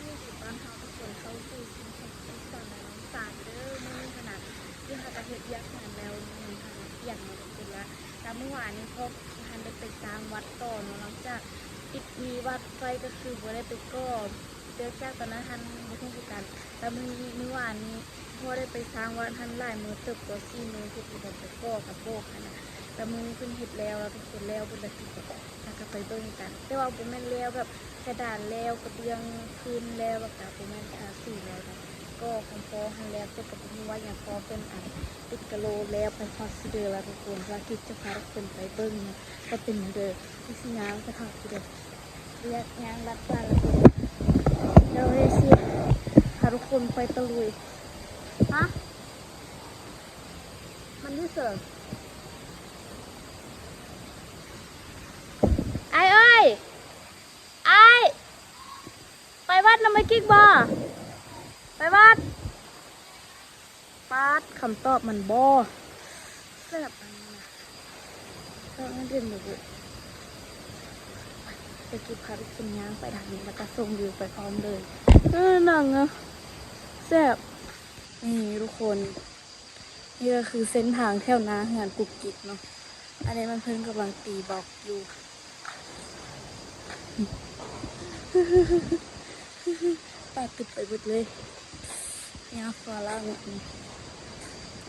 นี่ติดตอนเขาทุกคนเข้าสู่สิ่งที่สอนน้องสารเด้อมือขนาดที่เขาจะเฮ็ดยักษ์งานแล้วมีทางเที่ยงมาทุกคนละแล้วเมื่อวานนี้พบทันได้ไปสร้างวัดต่อเนาะหลังจากปิดมีวัดไฟก็คือบ่ได้ไปก่อเดือจากตอนนั้นทันบ่ทุ่งกันแล้วเมื่อวานนี้พอได้ไปสร้างวัดทันหลายมือเติบตัว4 มือที่ไปก่อกับโบกนะแต่มือเพิ่นเฮ็ดแล้วทุกคนแล้วเพิ่นละสิแล้วก็ไปเบิ่งกันแต่ว่าบ่แม่นแล้วแบบกระดานแล้วกระเบื้องพื้นแล้วแบบกับประมาณสีแล้วนะก็ของพอหันแล้วแต่กับมีว่าอย่างพอเป็นติดกะโลแล้วไปฮอสซิเดอร์แล้วทุกคนว่าคิดจะพาทุกคนไปเบิ้งนะก็เป็นเดิมที่สิงามจะพาทุกคนเรียกงานรัดบ้านแล้วเราได้สิพาทุกคนไปตะลุยฮะมันที่เสิร์ฟไอ้เอ้ยไอ้ไปวัดน้ำไม่กิ๊กบ่ไปวัดปาดคำตอบมันบ่แซ่บอันนี้นะต้องเรียนอยู่ไปกินพาทุกคนย่างไปทางนี้แล้วก็ส่งวิวไปพร้อมเลยหนังอะแซ่บนี่ทุกคนนี่ก็คือเส้นทางแถวนาเหือนกุกกิกเนาะอันนี้มันเพิ่งกำลังตีบอกอยู่ปาดติดไปหมดเลยยาฟ้าล่างเนี่ย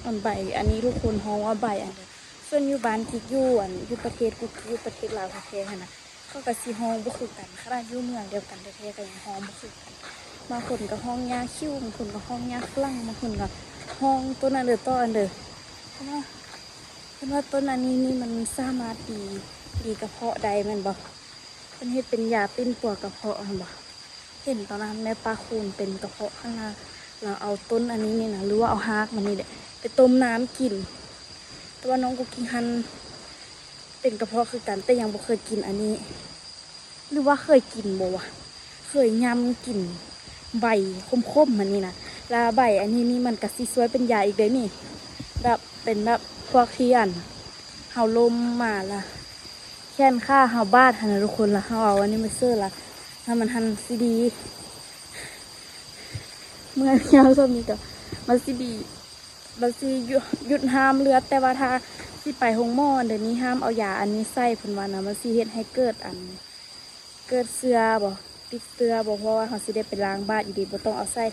อันใบอันนี้ทุกคนฮ้องว่าใบอันเดียวส่วนอยู่บ้านที่อยู่ประเทศกุกอยู่ประเทศลาวแท้ๆนะเขากับซีฮ้องบ่คือกันขนาดอยู่เมืองเดียวกันแท้ๆก็ยังฮ้องบ่คือกันบางคนก็ฮ้องยาคิ้วบางคนก็ฮ้องยาฝรั่งบางคนก็ฮ้องต้นอันเดียวต้นอันเดียวเพราะว่าต้นอันนี้นี่มันสามารถดีกระเพาะได้แม่นบ่เป็นเฮ็ดเป็นยาปิ้นปวดกระเพาะแม่นบ่เห็นตอนนั้นแม่ปลาคูนเป็นกระเพาะข้างหน้าเราเอาต้นอันนี้นี่นะหรือว่าเอาฮากมันนี่แหละไปต้มน้ำกินแต่ว่าน้องกุกกิ้งฮันเป็นกระเพาะคือกันแต่ยังบ่เคยกินอันนี้หรือว่าเคยกินบ่วะเคยยำกินใบคมๆมันนี่นะแล้วใบอันนี้นี่มันก็สิสวยเป็นยาอีกเด้นี่แบบเป็นแบบพวกที่เฮาลมมาละแค่นค่าเฮาบาดหั่นนะทุกคนละเฮาเอาอันนี้มาเสื้อละถ้ามันหันสิดีเมื่อเช้าสมีกับมันสิดีมันสิหยุดห้ามเลือดแต่ว่าถ้าสิไปห้องหมอเดี๋ยวนี้ห้ามเอายาอันนี้ใส่ผลวันนะมันสิเฮ็ดให้เกิดเสื้อบ่ติดเสื้อบ่เพราะว่าเขาสิได้ไปล้างบาดอยู่ดีบ่ต้องเอาใส่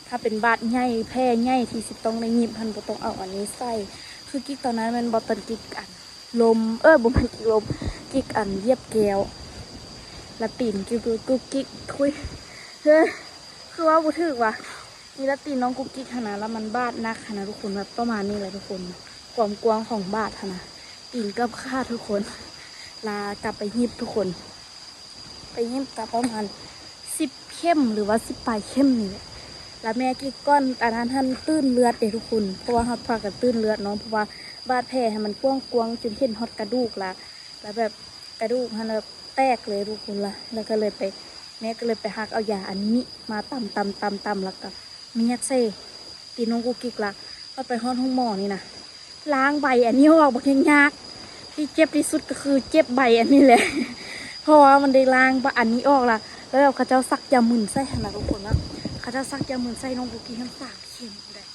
ถ้าเป็นบาดใหญ่แพ้ใหญ่ที่สิต้องได้หยิบพันบ่ต้องเอาอันนี้ใส่คือกิ๊กตอนนั้นมันบ่ตันกิ๊กลมบ่มันกิ๊กลมกิ๊กเยียบแก้วละตีนกิ๊กคุยเฮ้ยคือว่าบุถึกว่ะมีละตีนน้องกุ๊กกิ๊กขนาดแล้วมันบาดนักขนาดทุกคนแบบประมาณนี้เลยทุกคนความกว้างของบาดขนาดตีนกับค่าทุกคนลากลับไปยิบทุกคนไปยิบกับประมาณ10 เข้มหรือว่า10 ปลายเข้มนี่แหละแล้วแม่กิ๊กก้อนอันนั้นท่านตื้นเลือดเด็กทุกคนเพราะว่าเขาพากันตื้นเลือดน้องเพราะว่าบาดแผลให้มันกว้างจนเห็นฮอตกระดูกละแล้วแบบกระดูกมันแตกเลยทุกคนละแล้วก็เลยไปแม่ก็เลยไปหักเอายาอันนี้มาตำแล้วก็มียัดเซ่ตีน้องกุ๊กกิ๊กละก็ไปห้องหมอนี่นะล้างใบอันนี้ออกบอกยังยากที่เจ็บที่สุดก็คือเจ็บใบอันนี้แหละเพราะว่ามันได้ล้างใบอันนี้ออกละแล้วเขาเจ้าซักยาหมื่นไส้ขนาดทุกคนว่าเขาเจ้าซักยาหมื่นไส้น้องกุ๊กกิ๊กทั้ง3 เข็มเลย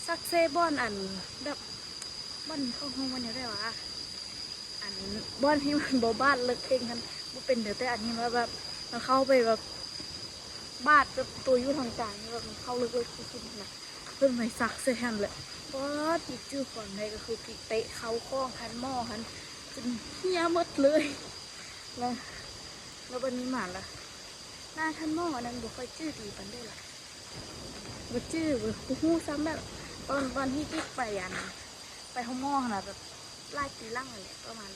ซักเซ่บอนแบบบอนเข้าห้องวันนี้ได้วะบ้านที่มันบ้านเลิกเองกันมันเป็นเดี๋ยวแต่อันนี้แบบมันเข้าไปแบบบ้านแบบตัวยุ่ทางกลางแบบมันเข้าลึกๆสุดๆนะเพิ่มไม่ซักเสียหันเลยเพราะติดชื่อก่อนในก็คือกิเตะเขาคล้องหันหม้อหันจนเหี้ยหมดเลยแล้ววันนี้หมาละหน้าท่านหม้อนั้นบุค่อยจื้อดีปันได้ละบุจื้อบุหูซ้ำแบบตอนที่กิ๊กไปห้องหม้อขนาดแบบไล่ตีล่างอะไรประมาณ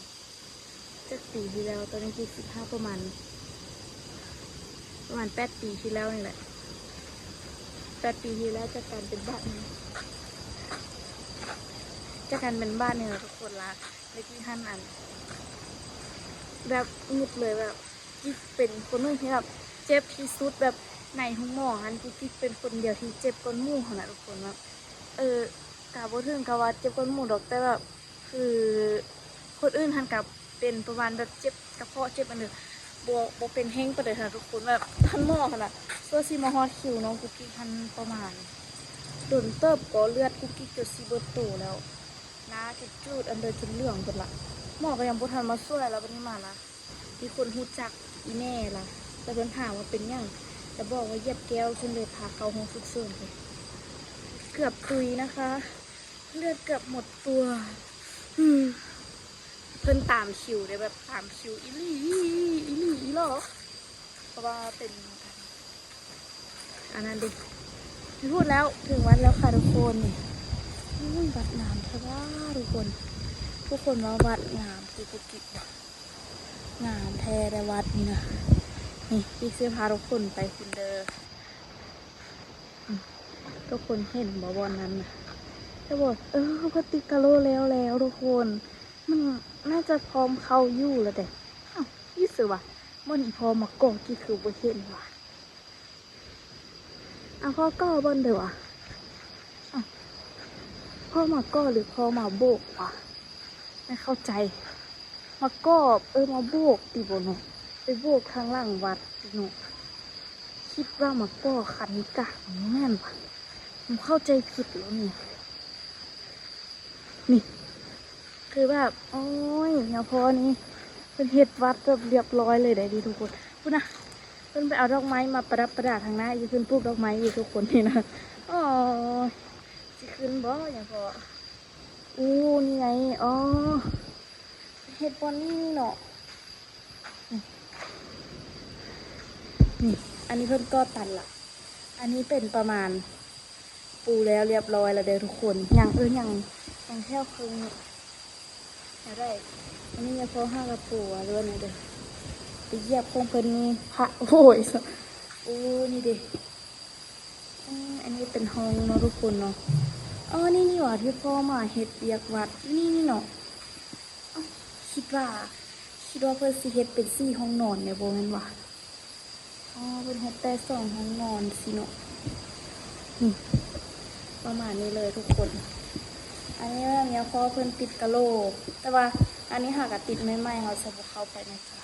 7 ปีที่แล้วตอนนี้กิ๊ก15ประมาณ8 ปีที่แล้วนี่แหละ8 ปีที่แล้วจากการเป็นบ้านเนี่ยทุกคนละในที่ท่านแบบงุดเลยแบบกิ๊กเป็นคนนึงที่แบบเจ็บที่สุดแบบในห้องหมอฮันกิ๊กเป็นคนเดียวที่เจ็บก้นหมู่ขนาดทุกคนแบบกาบถึงกาว่าเจ็บก้นหมู่ดอกแต่แบบคือคนอื่นทันกับเป็นประมาณแบบเจ็บกระเพาะเจ็บอันเดียว บ่เป็นเฮงประเดี๋ยวค่ะทุกคนแบบท่านหม้อขนาดตัวซีมาฮอดคิวน้องกุ๊กกิ๊กทันประมาณโดนเติบก็เลือดกุ๊กกิ๊กจนซีเบิร์ตโตแล้วน้าจะจูดอันเดอร์จนเหลืองหมดละหมอก็ยังบ่ทันมาช่วยแล้ววันนี้มาละมีคนฮู้จักอีแม่ล่ะแต่เพิ่นถามว่าเป็นหยังแต่บอกว่าเหยียบแก้วจนเลยพาเขาห้องฉุกเฉินไปเกือบตุยนะคะเลือดเกือบหมดตัวเพิ่นตามคิวได้แบบตามคิวอีหลีอีหรอเพราะว่าเป็นอันนั้นดิไม่พูดแล้วถึงวัดแล้วค่ะทุกคนนี่วัดงามใช่ป่ะทุกคนว่าวัดงามกุกกิงามแท้ได้วัดนี่นะนี่พี่เสื้อพาทุกคนไปคุณเดอทุกคนเห็นบ่บอลนั้นนะจะบอกปฏิกาโลแล้วทุกคนมันน่าจะพร้อมเข้าอยู่แล้วแต่ยี่สิวะมันอีพอมากองกี่คือบ่เห็นว่ะพ่อก็บนเดี๋ยวพ่อมาก็หรือพ่อมาโบกวะไม่เข้าใจมาก็มาโบกติบโนไปโบกทางหลังวัดติโนคิดว่ามาก็ขันกะแม่นวะผมเข้าใจผิดแล้วนี่คือแบบโอ้ยเนี่ยพอนี้เป็นเฮ็ดวัดแบบเรียบร้อยเลยได้ดีทุกคนพูดนะเพิ่นไปเอาดอกไม้มาประดับประดาทางหน้าอยู่เพิ่นปลูกดอกไม้อยู่ทุกคนนี่นะอ๋อสิขึ้นบ่อย่างพอนี่ไงอ๋อเฮ็ดบอนนี่เนาะนี่อันนี้เพิ่นก็ตัดละอันนี้เป็นประมาณปูแล้วเรียบร้อยแล้วเด้อทุกคนยังแค่ครึ่งอย่าได้อันนี้ยังพอห้ากระปูเรื่องนี้เด้อไปเหยียบคงเพิ่นนี่พระโอ้ยนี่เด้อันนี้เป็นห้องเนาะทุกคนเนาะนี่หว่าที่พ่อมาเฮ็ดเบียกวัดนี่เนาะคิดว่าเพิ่นสิเฮ็ดเป็น4ห้องนอนเนี่ยบ่แม่นว่าเป็นเฮ็ดแต่2ห้องนอนสิเนาะนี่ประมาณนี้เลยทุกคนอันนี้เนี่ยพอเพิ่นติดกะโหลกแต่ว่าอันนี้หากติดใหม่ๆเขาจะบ่เข้าไปนะจ๊ะ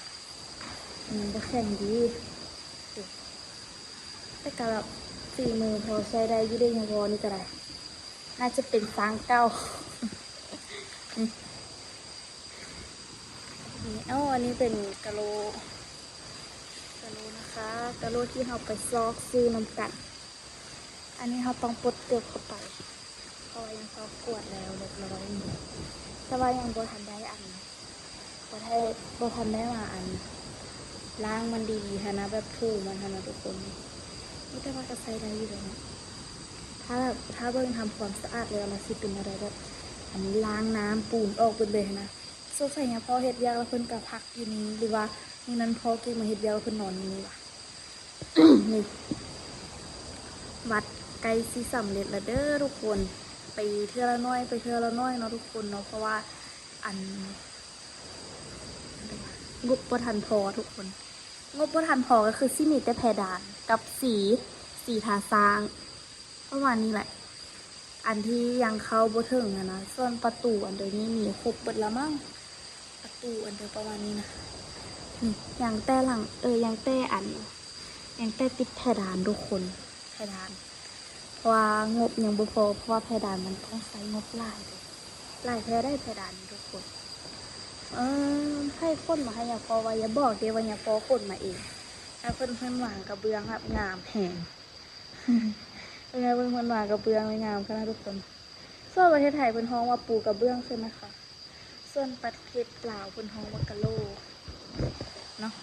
บ่แข็งดีแต่ก็แบบฝีมือพอใช้ได้อยู่ได้ยังพอนี่ก็ได้น่าจะเป็นสร้างเก่าอันนี้เป็นกะโหลนะคะกะโหลที่เราไปซอกซื้อน้ำกันอันนี้เราต้องปลดเกลือเข้าไปเพราะว่ายังซอกกวดแล้วเรียบร้อยแต่ว่ายังบ่ทันได้บ่ทันได้มาล้างมันดีๆนะแบบถูมันนะทุกคนนี่แต่ว่าก็ใช้ได้อยู่เลยนะถ้าเบิ่งทำความสะอาดเลยมันสิเป็นอะไรแบบอันนี้ล้างน้ำปูนออกไปเลยนะสงสัยเนี่ยพอเฮ็ดยากแล้วเพิ่นก็พักอยู่นี้หรือว่านี่นั้นพอเก็บมาเฮ็ดยากแล้วเพิ่นนอนอยู่นี่ว่ะ นี่วัดไกลสิสำเร็จแล้วเด้อทุกคนไปเทื่อละน้อยเนาะทุกคนเนาะเพราะว่างบบ่ทันพอทุกคนงบบ่ทันพอก็คือสิมีแต่แพดานกับสีทาสร้างประมาณนี้แหละอันที่ยังเข้าบ่ถึงนะส่วนประตูอันเดี๋ยวนี้มีครบเบิดแล้วมั้งประตูอันเดียวประมาณนี้นะนี่ยังแต่หลังยังแต่ติดแพดานทุกคนแพดานเพราะว่างบยังบ่พอเพราะว่าแพดานมันต้องใช้งบหลายแพได้แพดานทุกคนให้คนมาให้ยาพอว่าอย่าบอกเดี๋ยวว่าอย่าพอคนมาเองถ้าเพิ่นหวางกระเบื้องครับงามแหงเป็นไงเพิ่นหวางกระเบื้องไม่งามค่ะทุกคนส่วนประเทศไทยเพิ่นฮ้องว่าปูกระเบื้องใช่ไหมคะส่วนประเทศลาวเพิ่นฮ้องว่ากะโลเนาะ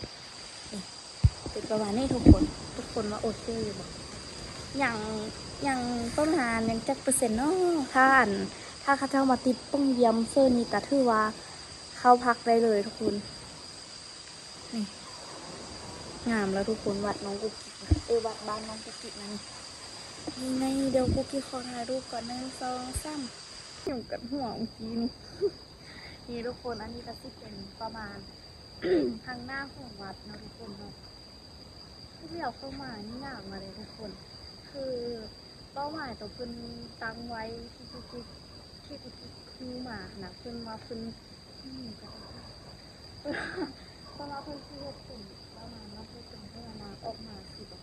เป็นประมาณนี้ทุกคนว่าโอเคอยู่บ่อย่างประมาณยังจักเปอร์เซ็นต์เนาะถ้าเขาเจ้ามาติดป้องเยี่ยมเซอร์นี่ก็ถือว่าเข้าพักได้เลยทุกคนนี่งามแล้วทุกคนวัดน้องกุ๊กกิ๊กวัดบ้านน้องกุ๊กกิ๊กนั่นนี่ไงเดี๋ยวกุ๊กกิ๊กขอถ่ายรูปก่อน1 2 3อยู่กันหัวเมื่อกี้นี่ทุกคนอันนี้ก็สิเป็นประมาณ ทางหน้าของวัดนะทุกคนเนาะที่เดี่ยวเข้ามานี่งามมาเลยทุกคนคือเป้าหมายตัวเพิ่นตั้งไว้ที่คือมานะเพิ่นมาเพิ่น เพราะว่าเพิ่นสิเฮ็ดเป็นประมาณว่าเพิ่นเป็นพญานาคออกมาสิบ่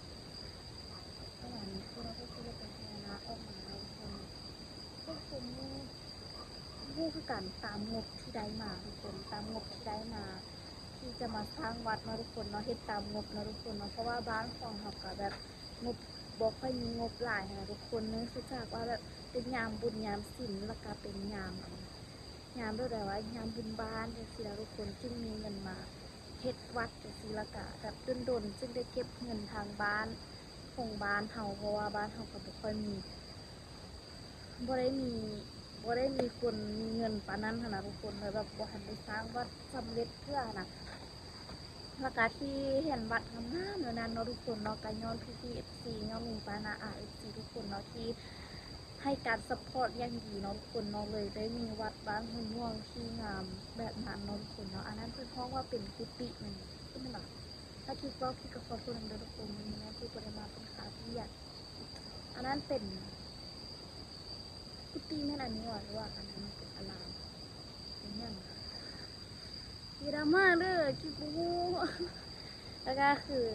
ประมาณนี้คือว่าเพิ่นสิเฮ็ดเป็นพญานาคออกมาแล้วเพิ่นนี่คือการตามงบที่ได้มาทุกคนตามงบที่ได้มาที่จะมาสร้างวัดเนาะทุกคนเนาะเฮ็ดตามงบเนาะทุกคนเนาะเพราะว่าบ้านของเฮาก็แบบงบบ่ค่อยมีงบหลายนะทุกคนเนื่องจากว่าแบบเป็นยามบุญยามศีลแล้วก็เป็นยามด้วยแต่ว่ายามบุญบ้านจังซี่แล้วทุกคนจึงมีเงินมาเฮ็ดวัดจังซี่แล้วก็แบบดนๆจึงได้เก็บเงินทางบ้านของบ้านเฮาเพราะว่าบ้านเฮาก็บ่ค่อยมีบ่ได้มีบ่ได้มีคนมีเงินปานนั้นนะทุกคนเลยแบบบ่ทันได้สร้างวัดสำเร็จเพื่อนะแล้วก็ที่เห็นวัดงามๆอยู่นั้นเนาะทุกคนเนาะก็ย้อนพี่ๆ FC ย้อนลุงป้าน้าอา FC ทุกคนเนาะที่ให้การซัพพอร์ตอย่างดีเนาะทุกคนเนาะเลยได้มีวัดบ้านห้วยม่วงที่งามแบบนั้นเนาะทุกคนเนาะอันนั้นเพิ่นฮ้องว่าเป็นกุฏิแม่นใช่มั้ยล่ะถ้าคิดว่าพี่ก็ขอโทษนำเด้อทุกคนมื้อนี้แม่พี่บ่ได้มาเป็นขาที่อยากอันนั้นเป็นกุฏิแม่นอันนี้หรือว่าอันนั้นมันเป็นอารามเป็นหยังอย่าดราม่าเด้อคิดบ่ฮู้ แล้วก็คือ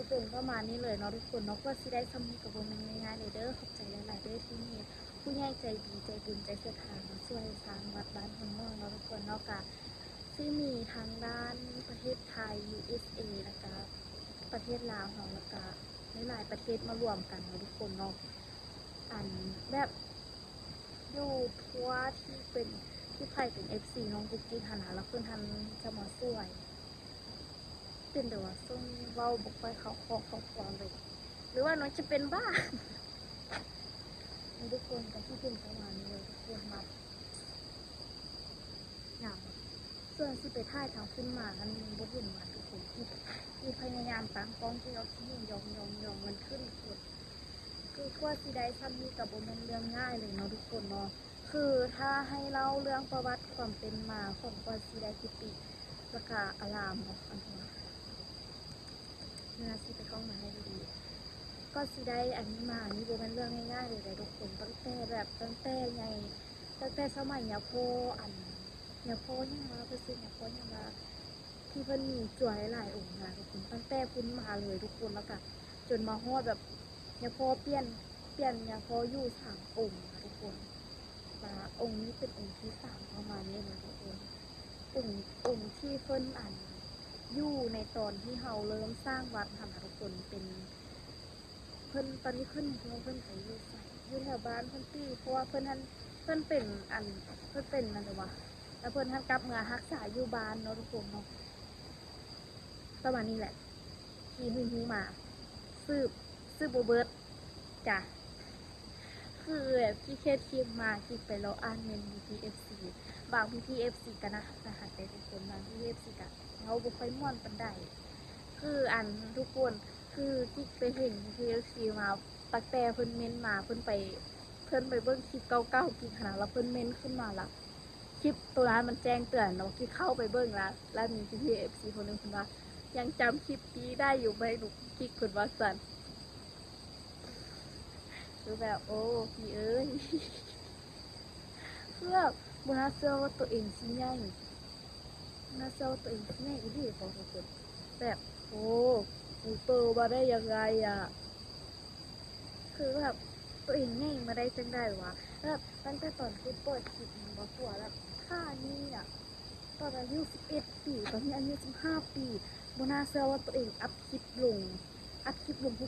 เป็นประมาณนี้เลยเนาะทุกคนเนาะก็สิได้สำนึกกับวงมันง่ายๆเลยเด้อขอบใจหลายๆเด้อที่นี่ผู้ใหญ่ใจดีใจบุญใจเสียทานมาช่วยสร้างวัดบ้านห้วยม่วงเนาะทุกคนเนาะก็ที่มีทางด้านประเทศไทย USA แล้วก็ประเทศลาวของแล้วก็หลายๆประเทศมารวมกันเนาะทุกคนเนาะอันแบบอยู่ทั่วที่เป็นที่ไทยเป็น FC น้องกุ๊กกิ๊กหนนะแล้วเพื่อนทันจะมาช่วยเป็นแต่ว่าซึ่งเว้าบอกไปเขาคอเลยหรือว่าน้องจะเป็นบ้าทุกคนกับที่เป็นประมาณนี้เลยทุกคนมาอย่างส่วนที่ไปท่ายทางขึ้นมาอันบ่เห็นมาทุกคนที่พยายามตั้งกล้องที่เราที่ยองมันขึ้นสุดคือว่าสิได้ทำนี้กับโบมันเรื่องง่ายเลยเนาะทุกคนเนาะคือถ้าให้เล่าเรื่องประวัติความเป็นมาของกว่าสิได้กิติประกาอารามเนาะอันนี้นะสิไปกล้องมาให้ดีก็สิได้อันนี้มานี่โบมันเรื่องง่ายๆเลยเลยทุกคนตั้งแต่ไงตั้งแต่สมัยยาโพอันยาโพยังมาไปซื้อยาโพยังมาที่เพิ่นมีจั่วหลายๆองค์นะทุกคนตั้งแต่พุ่นมาเลยทุกคนแล้วก็จนมาฮอดแบบยาโพเปลี่ยนยาโพอยู่3 องค์นะทุกคนมาองค์นี้เป็นองค์ที่3ประมาณนี้นะทุกคนองค์ที่เพิ่นอันอยู่ในตอนที่เฮาเริ่มสร้างวัดค่ะทุกคนเป็นเพิ่นตอนนี้เพิ่นไปอยู่ใส่อยู่แถวบ้านเพิ่นตี้เพราะว่าเพิ่นเป็นอันเพิ่นเป็นนั่นเลยว่ะแล้วเพิ่นท่านกลับเมืองรักษาอยู่บ้านเนาะทุกคนเนาะประมาณนี้แหละที่ฮู้มาสืบโบเบิร์ตจ้ะคือแบบพี่เคสคลิปมาคลิปไปแล้วอ่านเมน PPFC บาง PPFC กันนะคะแต่ทุกคนบาง PPFC กันเขาบุค่อยม่วนปันได้คืออันทุกคนคือกิ๊กไปเห็น PPFC มาตักแต่เพิ่นเมนมาเพิ่นไปเบิ่งคลิปเก่าๆกิ๊กขนาดแล้วเพิ่นเมนขึ้นมาละคลิปตัวนั้นมันแจ้งเตือนเนาะกิ๊กเข้าไปเบิ่งแล้วมี PPFC คนหนึงเพิ่นว่ายังจำคลิปนี้ได้อยู่ไหมหนูกิ๊กเพิ่นว่าสั่นคือแบบโอ้พี่เอ้ยคือแบบบน่าเชื่อว่าตัวเองสิใหญ่น่าเชื่อว่าตัวเองสิใหญ่อีหลีพอทุกคนแบบโอ้กูโตมาได้ยังไงอ่ะคือแบบตัวเองใหญ่มาได้จังได้วะแบบตั้งแต่ตอนคือเปิดคลิปมันบอกว่าแบบค่านี้อ่ะตอนอายุ11 ปีตอนนี้อายุ15 ปีบน่าเชื่อว่าตัวเองอัพคลิปลงทุ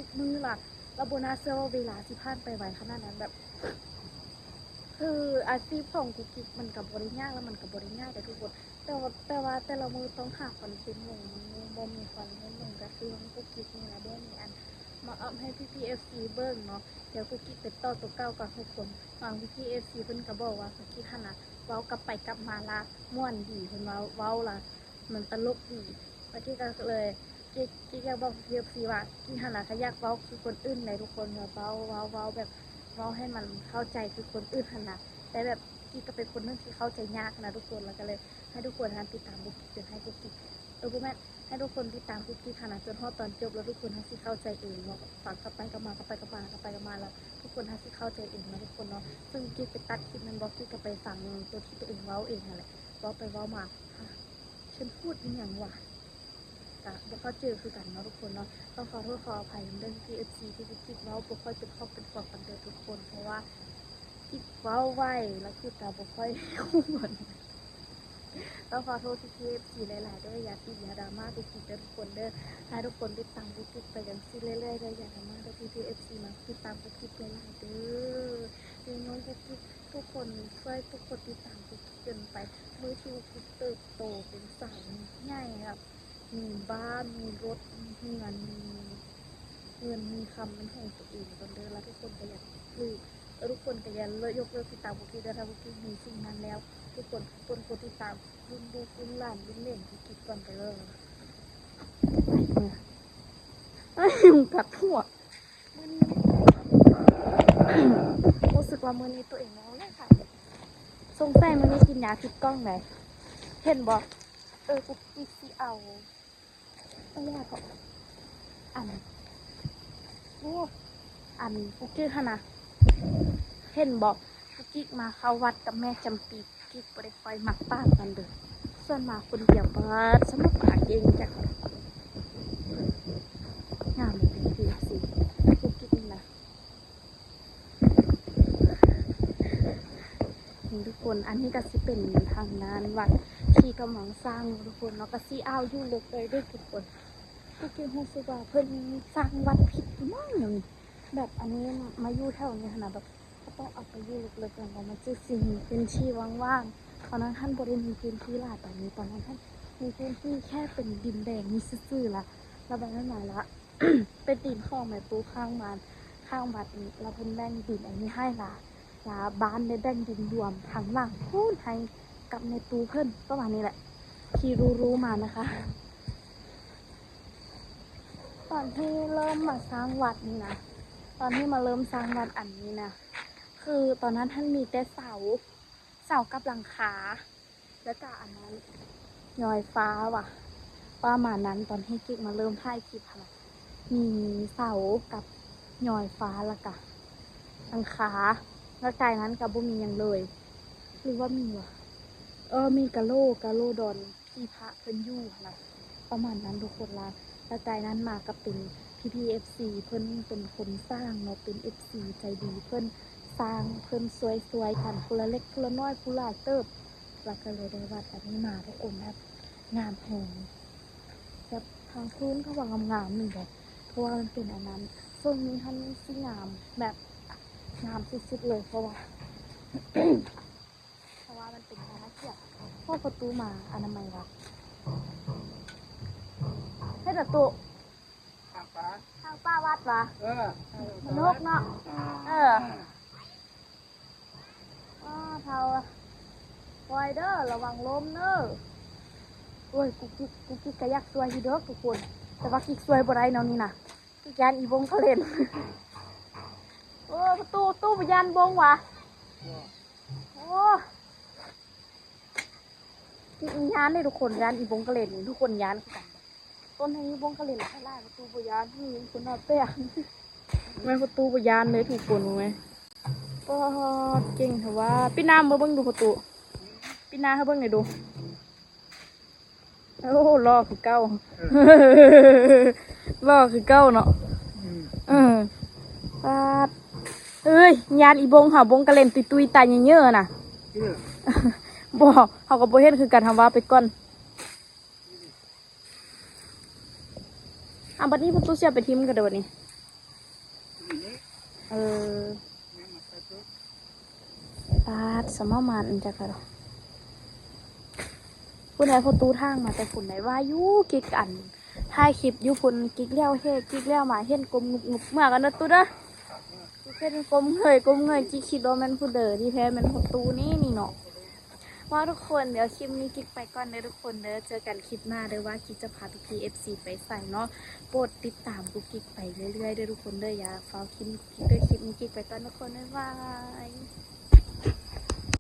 กมือล่ะแล้วโบนาเชื่อว่าเวลาสิผ่านไปไวขนาดนั้นแบบ คืออาชีพของกุ๊กกิ๊กมันกับบริยากแล้วมันกับบริยากแต่ทุกคนแต่ว่าแต่ละมือต้องหาคอนเทนต์หนึ่งบ่มีคอนเทนต์หนึ่งก็คือของกุ๊กกิ๊กนี่แหละเด้มีอันมาอัพให้พี่เอฟซีเบิ้งเนาะเดี๋ยวกุ๊กกิ๊กไปต่อตัวเก้ากับทุกคนฟังพี่เอฟซีเพิ่นก็บอกว่ากุ๊กกิ๊กขนาดเว้ากลับไปกลับมาละม่วนดีเพิ่นว่าเว้าละมันตลกดีเมื่อกี้ก็เลยกิ๊กอยากบอกพี่เอฟซีว่ากิ๊กขนาดขยักเว้าคือคนอื่นเลยทุกคนแบบเว้าแบบเว้าให้มันเข้าใจคือคนอื่นขนาดแต่แบบกิ๊กก็เป็นคนนึงที่เข้าใจยากนะทุกคนแล้วก็เลยให้ทุกคนติดตามกุ๊กกิ๊กจนให้กุ๊กกิ๊กบุแม่ให้ทุกคนติดตามกุ๊กกิ๊กขนาดจนฮอดตอนจบแล้วทุกคนให้สิเข้าใจเองเนาะฟังกลับไปกลับมากลับไปกลับมาแล้วทุกคนให้สิเข้าใจเองนะทุกคนเนาะซึ่งกิ๊กไปตัดคลิปนั้นบอกกิ๊กก็ไปฟังตัวที่ตัวเองเว้าเองนั่นแหละเว้าไปเว้ามา ฉันพูดอีหยังวะแต่บ่เข้าเจอคือกันเนาะทุกคนเนาะต้องขอโทษขออภัยเรื่องที่ FC ที่คิดเว้าบ่ค่อยเป็นครอบเป็นครัวกันเด้อทุกคนเพราะว่าคิดเว้าไว้แล้วคือตาบ่ค่อยคู่เหมือนต้องขอโทษที่ FC หลายๆเด้ออย่าติดอย่าดราม่าทุกทีเด้อทุกคนเด้อให้ทุกคนติดตามคลิปไปกันสิเรื่อยๆเด้ออย่าดราม่าเด้อพี่ FC มาติดตามคลิปหลายๆเด้อเดี๋ยวน้องคลิปทุกคนช่วยทุกคนติดตามคลิปจนไปมือที่คลิปเติบโตเป็นสาวใหญ่ครับมีบ้านมีรถมีเงินมีเงินมีคำเป็นของตัวเองกันเด้อแล้วทุกคนก็อยากคือทุกคนก็อย่าเลิกยกเลิกติดตามบุกี้เด้อถ้าบุกี้มีสิ่งนั้นแล้วทุกคนกดติดตามรุ่นลูกรุ่นหลานรุ่นเล่นที่คิดก่อนไปเลยไอ้ยุงกัดหัวมือนี้รู้สึกว่ามือนี้ตัวเองน้องเลยค่ะสงสัยมือนี้กินยาผิดกล้องไหนเห็นบอกกูกินซีเอาไม่ยากหรอกอันกูกินขนาดเห็นบอกกูกิกมาเข้าวัดกับแม่จำปีกิกบริไฟมักป้ากันเด้อส่วนมาคนเดียวเปิดสนุกปากเองจ้ะงามเลยเป็นคือสิกูกิกนี่นะทุกคนอันนี้ก็สิเป็นทางงานวัดที่กำลังสร้างทุกคนเนาะก็ซีเอาอยู่เลยด้วยทุกคนกูกินรู้สึกว่าเพิ่นสร้างวัดผิดมากอย่างนี้แบบอันนี้มาอยู่แถวนี้ขนาดแบบก็ต้องเอาไปอยู่เลยๆแล้วมันจะสิ่งเป็นที่ว่างๆตอนนั้นท่านบริมีพื้นที่หลายตอนนี้ตอนนั้นท่านมีพื้นที่แค่เป็นดินแดงมีซื่อๆละแล้วแบบนั้นหน่อยละ เป็นดินของแม่ปูข้างบ้านข้างวัดนี้เราเพิ่นแบ่งดินอันนี้ให้ละบ้านได้แบ่งดินรวมทั้งหลังพูดให้กับในปูเพิ่นประมาณนี้แหละที่รู้มานะคะตอนที่เริ่มมาสร้างวัดนี่นะตอนที่มาเริ่มสร้างวัดอันนี้นะคือตอนนั้นท่านมีแต่เสากับหลังคาแล้วก็อันนั้นยอยฟ้าว่ะประมาณนั้นตอนที่กิ๊กมาเริ่มถ่ายคลิปค่ะมีเสากับยอยฟ้าแล้วก็หลังคาแล้วกายนั้นกับบุมีอย่างเลยหรือว่ามีวะมีกะโลดอนที่พระเพิ่นอยู่นะประมาณนั้นทุกคนละแล้วกายนั้นมากับเป็นPPFC เพิ่นเป็นคนสร้างเนาะเป็น FC ใจดีเพิ่นสร้างเพิ่นสวยๆกันคนละเล็กคนละน้อยผู้หลายเติบแล้วก็เลยได้วัดอันนี้มาทุกคนแบบงามแหงแบบทางพื้นก็ว่างามๆนี่แหละเพราะว่ามันเป็นอันนั้นส่วนนี้ท่านสิงามแบบงามสุดๆเลยเพราะว่า มันเป็นคณะเกียรติพ่อประตูมาอนามัยวัดให้ประตูทางป้าวัดวะมันนกเนาะเท่าไวเดอร์ระวังล้มเนอะโอ้ยกูกิ๊กกะยักสวยอยู่เด้อทุกคนแต่ว่ากิ๊กสวยบ่ได้เนาะนี่นะกิ๊กยันอีบงเขาเล่นโอ้ประตูตู้ปยันบงวะโอ้กิ๊กยานเลยทุกคนยานอีบงเขาเล่นทุกคนยานกันต้นนี้บงเขาเล่นหลายประตูปยันนี่คนน่าเตะไม่ประตูปยันเลยถูกคนไหมก็เก่งแต่ว่าพี่น้ำมาเบิ้งดูประตูพี่น้าเขาเบิ้งหน่อยดูโอ้รอคือเก้ารอคือเก้าเนาะปาดเอ้ยยานอีบงหาบงกระเล่นตุยตายเยอะๆน่ะบอกเขากับโบเฮ็ดคือการทำว่าไปก่อนบัดนี้ประตูเสียไปทิมกันเดี๋ยวนี้ปาดสมอมันจะกระผู้ใดประตูทางมาแต่ฝุ่นไหนว่ายุกิกอันถ่ายคลิปยุฝุ่นกิกเลี้ยวเฮ็ดกิกเลี้ยวมาเห็นกลมงุบเมื่อกันนะตู้เด้อกิกเห็นกลมเงยกิกคิดว่ามันผู้เด้อที่แท้มันประตูนี่เนาะว่าทุกคนเดี๋ยวคลิปนี้กิ๊กไปก่อนเลยทุกคนเด้อเจอกันคลิปหน้าเด้อว่ากิ๊กจะพาทุกที FC ไปใส่เนาะโปรดติดตามกุ๊กกิ๊กไปเรื่อยๆเด้อทุกคนเด้ออย่าฟ้าวคลิปกิ๊กด้วยคลิปนี้กิ๊กไปก่อนทุกคนบ๊ายบาย